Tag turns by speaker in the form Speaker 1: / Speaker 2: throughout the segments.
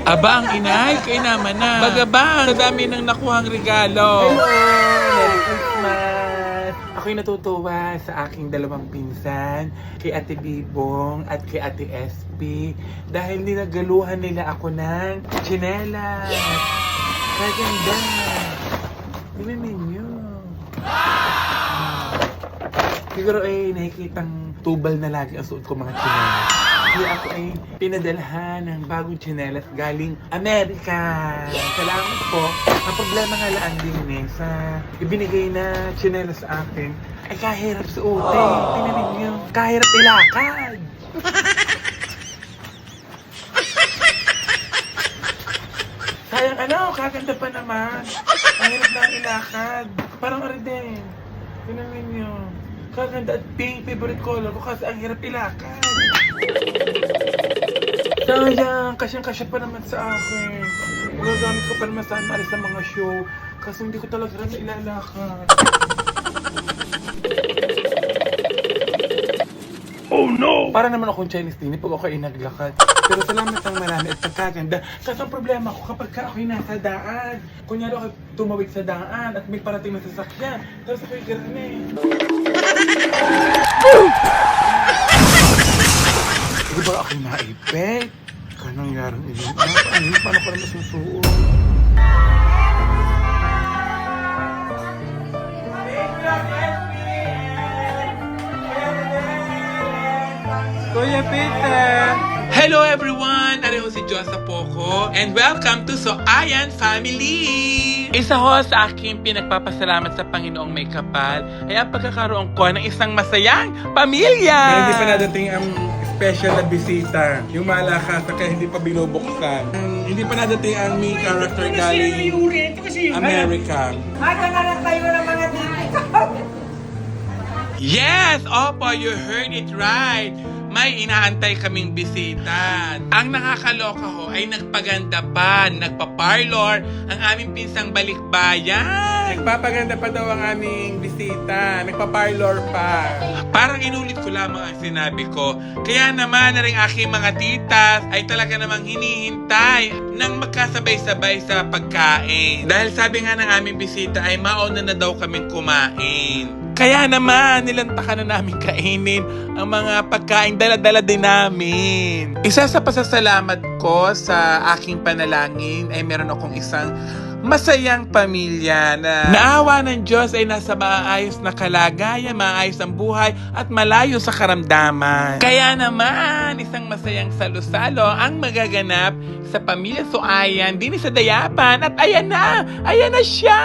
Speaker 1: Aba, ang inay, kayo naman na. Bagabang, sa dami ng nakuhang regalo.
Speaker 2: Hello! Merry Christmas! Ako'y natutuwa sa aking dalawang pinsan, kay Ate Bibong at kay Ate SB, dahil ninagaluhan nila ako ng tsinelas. Kaganda! Tingnan ninyo. Siguro ay nakikitang tubal na lagi ang suot ko mga tsinelas. Kaya ako ay pinadalhan ng bagong tsinelas galing Amerika. Salamat po. Ang problema nga laan din sa ibinigay na tsinelas sa akin ay kahirap suotin. Tingnan ninyo. Kahirap ilakad. Sayang kaganda pa naman. Kahirap na ilakad. Parang din. Tingnan ninyo. Kaganda at pink, favorite color ko kasi ang hirap ilakad. Sayang, kasyang-kasya pa naman sa akin. Magagamit ko pa naman saan sa mga show kasi hindi ko talaga rin ilalakad. Oh no! Para naman akong Chinese din pag ako ay naglakad. Pero salamat ng marami at pagkaganda. Kasi ang problema ko kapag ako'y nasa daan. Kunyari ako tumawid sa daan at may parating na sasakyan. Tapos ako'y gano'n Di ba ako'y naipit? Kanang yarang ilin. Paano ko na masusuot? Kuya Peter!
Speaker 1: Hello everyone! Areho si Josa Poco and welcome to So Ayan Family! Isa ho sa aking pinagpapasalamat sa Panginoong may kapal ay ang pagkakaroon ko ng isang masayang pamilya!
Speaker 2: Na hindi pa nadating ang special na bisita. Yung malakas na kaya hindi pa binubuksan. Hindi pa nadating ang main character galing America.
Speaker 3: Magkakaroon kayo ng mga dito.
Speaker 1: Yes! Opo, you heard it right! May inaantay kaming bisita. Ang nakakaloka ho ay nagpaganda pa, nagpa-parlor ang aming pinsang balikbayan.
Speaker 2: Nagpapaganda pa daw ang aming bisita. Nagpa-parlor pa.
Speaker 1: Parang inulit ko lamang ang sinabi ko. Kaya naman na rin aking mga titas ay talaga namang hinihintay ng magkasabay-sabay sa pagkain. Dahil sabi nga ng aming bisita ay mauna na daw kaming kumain. Kaya naman, nilantakan na namin kainin ang mga pagkain dala-dala din namin. Isa sa pasasalamat ko sa aking panalangin ay meron akong isang masayang pamilya na naawa ng Diyos ay nasa maayos na kalagayan, maayos ang buhay at malayo sa karamdaman. Kaya naman, isang masayang salo-salo ang magaganap sa pamilya Suayan din sa Dayapan at ayan na siya!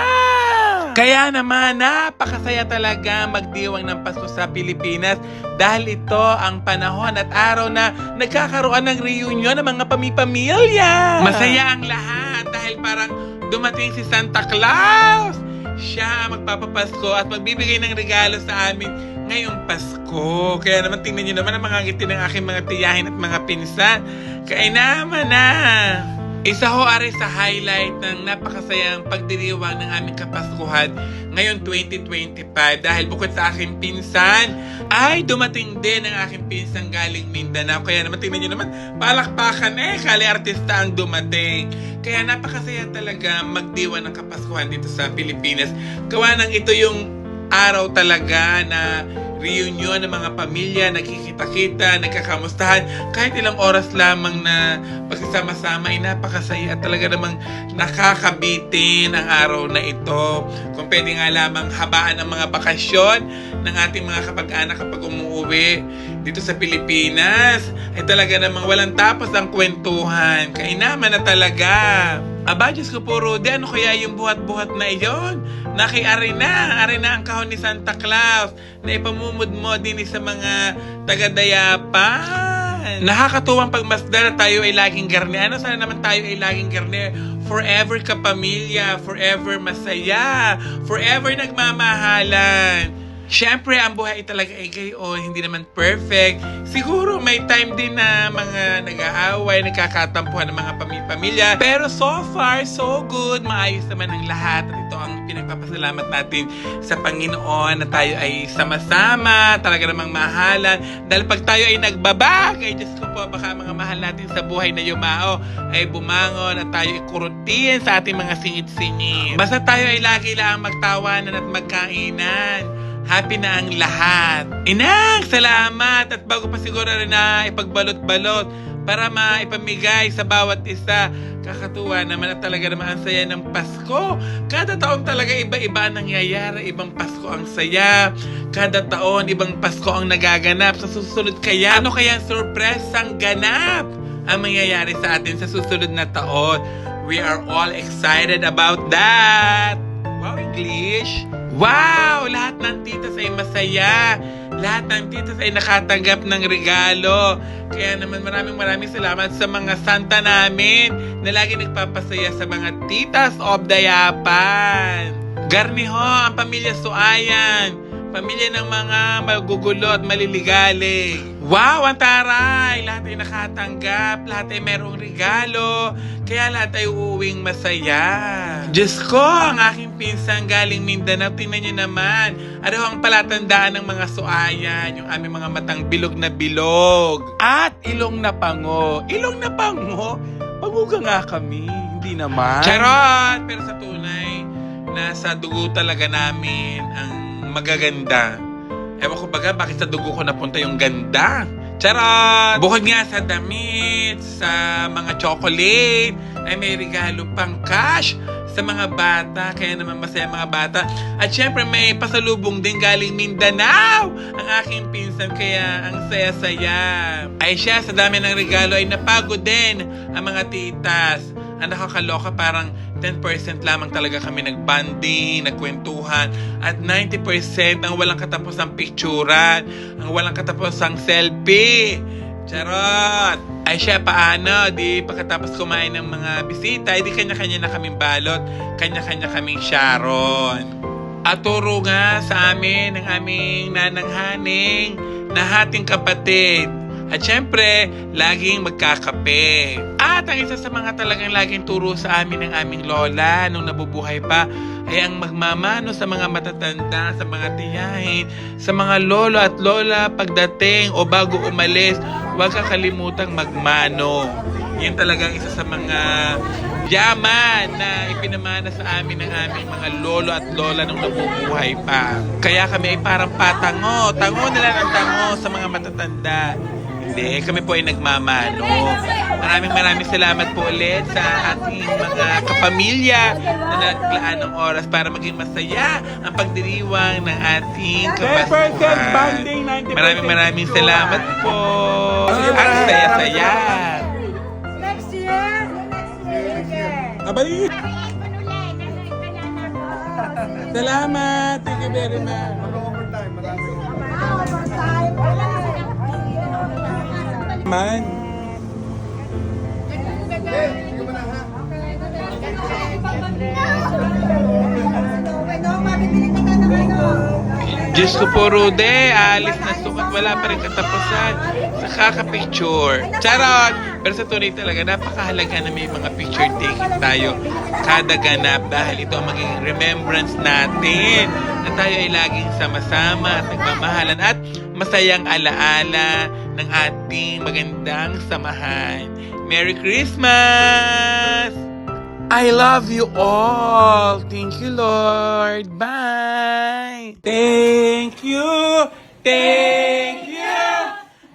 Speaker 1: Kaya naman, napakasaya talaga magdiwang ng Pasko sa Pilipinas dahil ito ang panahon at araw na nagkakaroon ng reunion ng mga pamilya. Masaya ang lahat dahil parang dumating si Santa Claus. Siya ang magpapapasko at magbibigay ng regalo sa amin ngayong Pasko. Kaya naman tingnan niyo naman ang mga ngiti ng aking mga tiyahin at mga pinsan. Kaya naman Isa ho are sa highlight ng napakasayang pagdiriwang ng aming Kapaskuhan ngayon 2025 dahil bukod sa aking pinsan ay dumating din ang aking pinsan galing Mindanao. Kaya naman tingnan nyo naman, palakpakan kali artista ang dumating. Kaya napakasaya talaga magdiwa ng Kapaskuhan dito sa Pilipinas. Gawa ng ito yung araw talaga na reunion ng mga pamilya, nagkikita-kita, nagkakamustahan. Kahit ilang oras lamang na pagsasama-sama ay napakasaya at talaga namang nakakabitin ang araw na ito. Kung pwede nga lamang habaan ang mga bakasyon ng ating mga kapag-anak kapag umuwi dito sa Pilipinas, ay talaga namang walang tapos ang kwentuhan. Kainaman na talaga. Aba, Diyos ko po, Rudy, ano kaya yung buhat-buhat na iyon? Naki-arena ang kahon ni Santa Claus na ipamumud mo din sa mga taga-Dayapan. Nakakatuwang pagmasdan na tayo ay laging garne. Ano sana naman tayo ay laging garne? Forever kapamilya, forever masaya, forever nagmamahalan. Siyempre, ang buhay talaga ay gayon, hindi naman perfect. Siguro may time din na mga nag-aaway, nagkakatampuhan ng mga pamilya. Pero so far, so good. Maayos naman ang lahat. At ito ang pinagpapasalamat natin sa Panginoon na tayo ay sama-sama, talaga namang mahalan. Dahil pag tayo ay nagbabagay, Diyos ko po, baka mga mahal natin sa buhay na yumao ay bumangon at tayo ikurutin sa ating mga singit-singit. Basta tayo ay lagi lang magtawanan at magkainan. Happy na ang lahat. Inang, salamat! At bago pa siguro rin na ipagbalot-balot para maipamigay sa bawat isa. Kakatuwa naman at talaga naman ang saya ng Pasko. Kada taon talaga iba-iba ang nangyayari. Ibang Pasko ang saya. Kada taon, ibang Pasko ang nagaganap. Sa susunod kaya, ano kaya ang surpresang ganap ang mangyayari sa atin sa susunod na taon? We are all excited about that. Wow, English! Wow! Lahat ng titas ay masaya. Lahat ng titas ay nakatanggap ng regalo. Kaya naman maraming salamat sa mga santa namin na lagi nagpapasaya sa mga titas of Dayapan. Garniho, ang pamilya Suayan. Pamilya ng mga magugulo at maliligalig. Wow, ang taray! Lahat ay nakatanggap. Lahat ay merong regalo. Kaya lahat ay uuwing masaya. Diyos ko, ang aking pinsang galing Mindanao. Tingnan niyo naman. Ano ang palatandaan ng mga Suayan? Yung aming mga matang bilog na bilog. At ilong na pango. Ilong na pango? Paguga nga kami. Hindi naman. Charot! Pero sa tunay, nasa dugo talaga namin ang magaganda. Ewan ko baga, bakit sa dugo ko napunta yung ganda? Charot! Bukod nga sa damit, sa mga chocolate, ay may regalo pang cash sa mga bata. Kaya naman masaya mga bata. At syempre may pasalubong din galing Mindanao ang aking pinsan. Kaya ang saya-saya. Ay siya, sa dami ng regalo ay napagod din ang mga titas. Ang nakakaloka, parang 10% lamang talaga kami nagbanding, nagkwentuhan, at 90% ang walang katapusang picturean, ang walang katapusang selfie. Charot! Ay siya, paano? Di pagkatapos kumain ng mga bisita, di kanya-kanya na kaming balot, kanya-kanya kaming Sharon. At turo nga sa amin ng aming nananghaning na hating kapatid. At syempre, laging magkakape. At ang isa sa mga talagang laging turo sa amin ng aming lola nung nabubuhay pa ay ang magmamano sa mga matatanda, sa mga tiyahin, sa mga lolo at lola pagdating o bago umalis, huwag kakalimutang magmano. Yan talagang isa sa mga yaman na ipinamana sa amin ng aming mga lolo at lola nung nabubuhay pa. Kaya kami ay parang patango. Tango nila ng tango sa mga matatanda. Hindi, kami po ay nagmamano. Maraming salamat po ulit sa ating mga kapamilya na naglaan ng oras para maging masaya ang pagdiriwang ng ating Kapaskuhan. Maraming salamat po. Ang saya-saya.
Speaker 3: Next year.
Speaker 1: Abay! Salamat! Thank you very much. Man. Diyos ko po, Rude, alis na sukat, wala pa rin katapusan sa kakapicture. Charot! Pero sa tunay talaga, napakahalaga na may mga picture taking tayo kada ganap dahil ito ang magiging remembrance natin na tayo ay laging sama-sama at nagmamahalan at masayang alaala ng ating magandang samahan. Merry Christmas! I love you all. Thank you, Lord. Bye. Thank you. Thank you.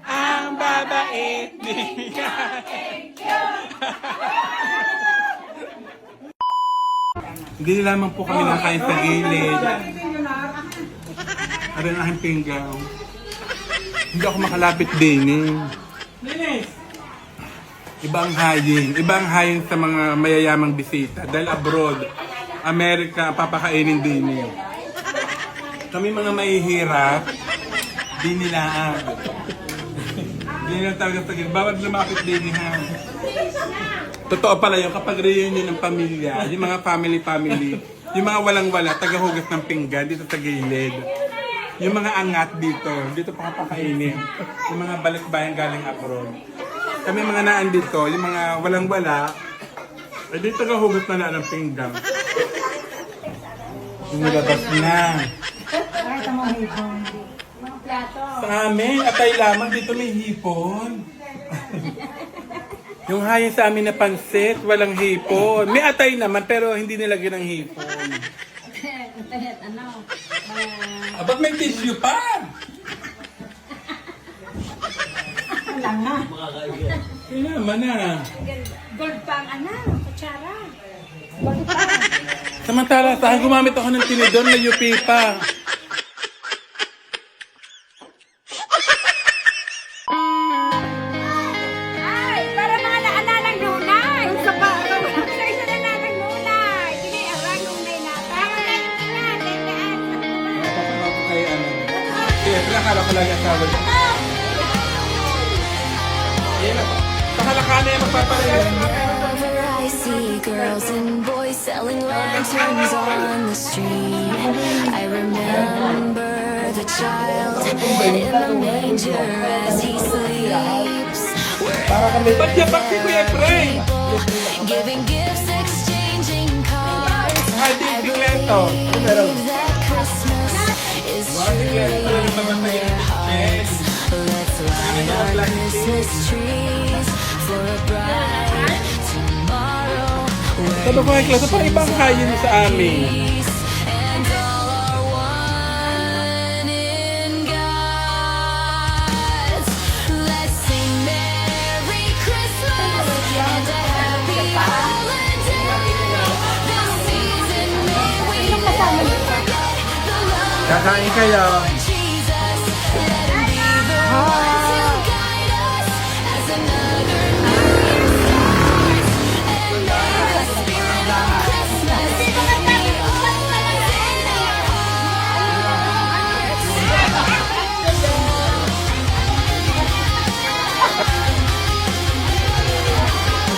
Speaker 1: Ang babait niya. Thank you. Hindi lamang po kami nakain sa gilid. Ano ang aking pinggaw? Hindi ako makalapit din eh. Ibang haying sa mga mayayamang bisita. Dahil abroad, Amerika, papakainin din eh. Kami mga mahihirap, di nila Di nila talaga sa gilid. Bawat lumapit din ha. Totoo pala yun, kapag reunion ng pamilya, yung mga family, yung mga walang-wala, tagahugas ng pinggan dito sa gilid.
Speaker 2: Yung mga angat dito, dito pa kapakainin. Yung mga balikbayan galing abroad. Kami mga naan dito, yung mga walang-wala, eh dito ka hugot na ng pinggang. Yung nilabas na.
Speaker 3: Kahit ang mga hipon. Mga plato.
Speaker 2: Sa amin, atay lamang dito may hipon. Yung hayin sa amin na pansit, walang hipon. May atay naman, pero hindi nilagyan ng hipon.
Speaker 3: Ano?
Speaker 2: Ba't may tissue pa?
Speaker 3: Wala nga.
Speaker 2: Kailangan na.
Speaker 3: Gold pang ano? Kutsara. Gold pang.
Speaker 2: Samantala, sa akin gumamit ako ng tinidor na UP pa.
Speaker 3: Ay, para mga naananang nunay. Sa pa, sa isa na nanang nunay. Hindi, arang nunay na. Tama na yung tingnan. Tandaan.
Speaker 2: Napapagawa ko kay ano. Kaya pinakala ko lang yung asawa niya. Ayan na. Pakalakana yung magpapareho.
Speaker 4: I see girls and boys selling lanterns on the street. I remember the child in the manger as he sleeps.
Speaker 2: Ba't yan bakit si Kuya Efrain?
Speaker 4: Giving gifts, exchanging cards.
Speaker 2: Hadi,
Speaker 4: I
Speaker 2: bigleto.
Speaker 4: believe that Christmas is truly in their hearts. Let's light our Christmas trees for a bright tomorrow.
Speaker 2: Sabi ko kay klase, parang ibang kain sa amin.
Speaker 4: Peace and all are one in God. Let's sing Merry Christmas and a Happy Holiday. This season may we never forget the love
Speaker 2: Kakain kayo.
Speaker 4: of Jesus. Let him be the one to guide us as another new year starts. And may the spirit of Christmas be always in our hearts.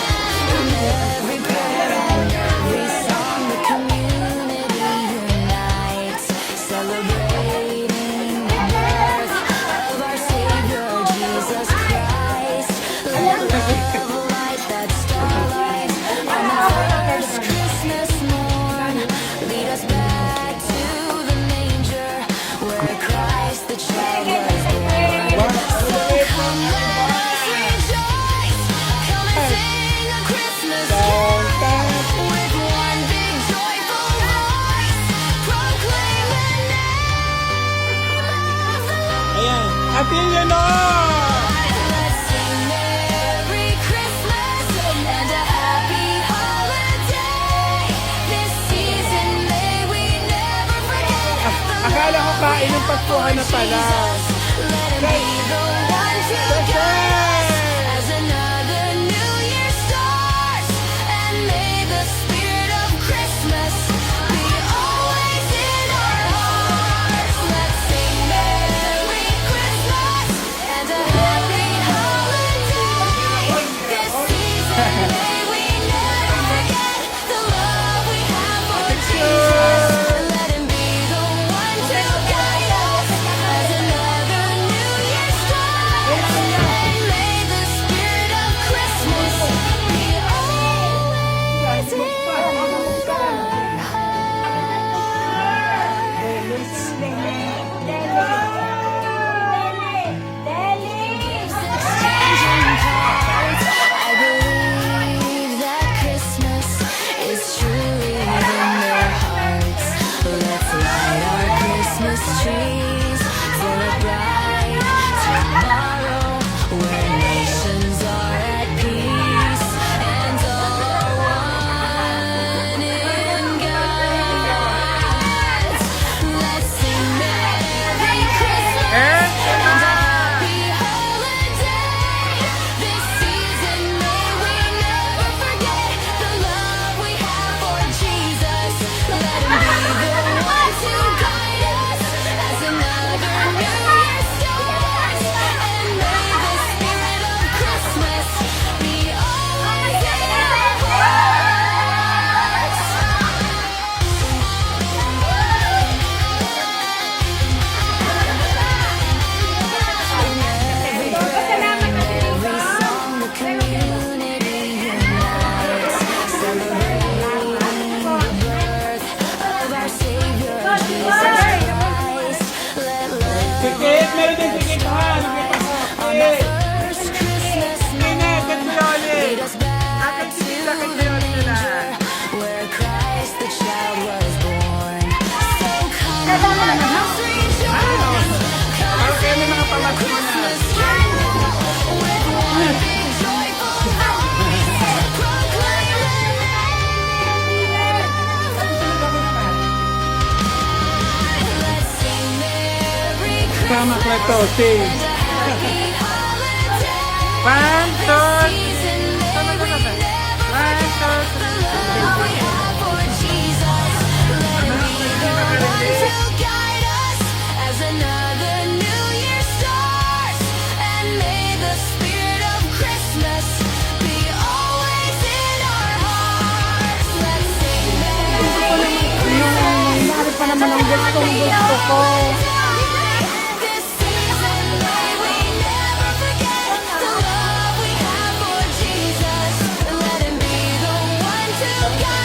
Speaker 4: Every prayer and every song, the community unites, celebrating the birth of our Savior Jesus Christ. Let love light that starlight on the first Christmas morn. Lead us back to the manger where Christ the child was born. So come let us rejoice, come and sing a Christmas carol with one big joyful voice. Proclaim the name of the Lord.
Speaker 2: Ayan. Atin yun o!
Speaker 4: Let's sing Merry Christmas and a Happy Holiday. This season may we never forget the
Speaker 2: Akala ko kain ng Paskuhan na pala.
Speaker 4: Let him be the one to guide us as another new year starts. And may the spirit of Christmas be always in our hearts. Let's sing Merry Christmas and a Happy Holiday. This season may we never forget the love we have for Jesus. Let him be the one to guide us as another new year starts. And
Speaker 2: Sama ko ito, sing. One, two,
Speaker 3: Hindi pa naman ang gusto ko.
Speaker 4: Let him be the one to guide